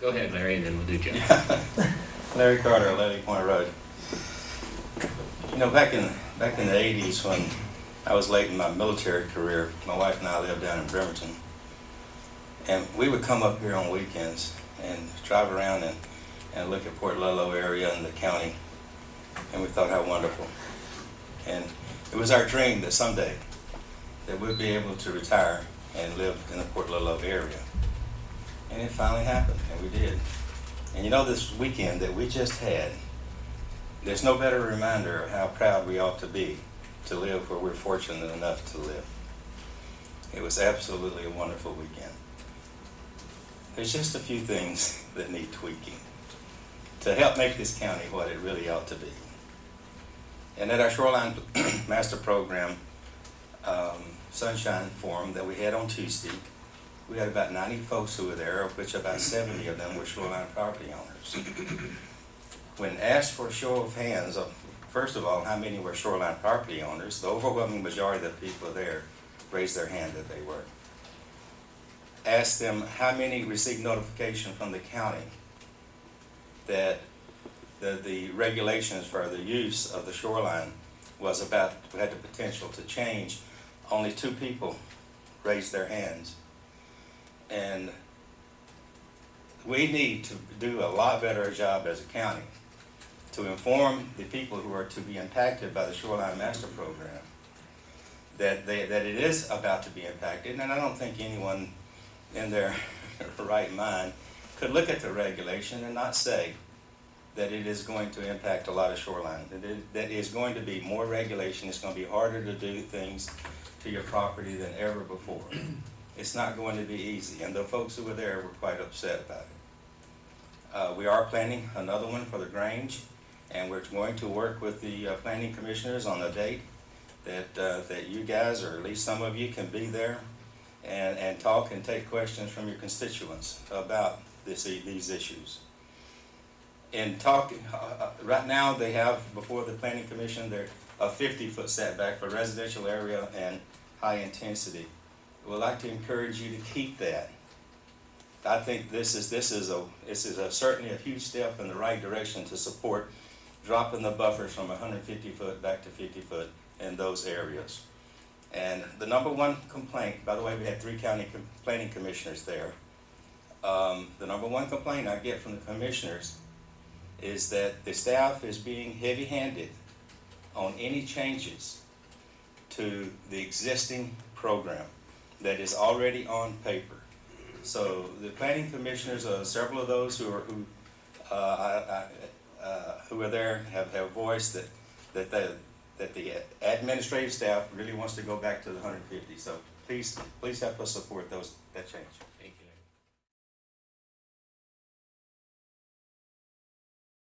Go ahead, Larry, and then we'll do Jeff. Larry Carter, Levy Point Road. You know, back in the 80s when I was late in my military career, my wife and I lived down in Bremerton. And we would come up here on weekends and drive around and look at Port Ludlow area and the county. And we thought how wonderful. And it was our dream that someday that we'd be able to retire and live in the Port Ludlow area. And it finally happened, and we did. And you know, this weekend that we just had, there's no better reminder of how proud we ought to be to live where we're fortunate enough to live. It was absolutely a wonderful weekend. There's just a few things that need tweaking to help make this county what it really ought to be. And at our Shoreline Master Program Sunshine Forum that we had on Tuesday, we had about 90 folks who were there, of which about 70 of them were shoreline property owners. When asked for a show of hands, first of all, how many were shoreline property owners, the overwhelming majority of the people there raised their hand that they were. Asked them how many received notification from the county that the regulations for the use of the shoreline had the potential to change. Only 2 people raised their hands. And we need to do a lot better job as a county to inform the people who are to be impacted by the Shoreline Master Program that it is about to be impacted. And I don't think anyone in their right mind could look at the regulation and not say that it is going to impact a lot of shoreline. That is going to be more regulation. It's going to be harder to do things to your property than ever before. It's not going to be easy, and the folks who were there were quite upset about it. We are planning another one for the Grange, and we're going to work with the planning commissioners on a date that you guys, or at least some of you, can be there and talk and take questions from your constituents about these issues. In talking, right now they have before the planning commission a 50-foot setback for residential area and high intensity. We'd like to encourage you to keep that. I think this is certainly a huge step in the right direction to support dropping the buffers from 150 foot back to 50 foot in those areas. And the number one complaint, by the way, we had 3 county planning commissioners there. The number one complaint I get from the commissioners is that the staff is being heavy-handed on any changes to the existing program that is already on paper. So the planning commissioners, several of those who are there have voiced that the administrative staff really wants to go back to the 150. So please help us support that change. Thank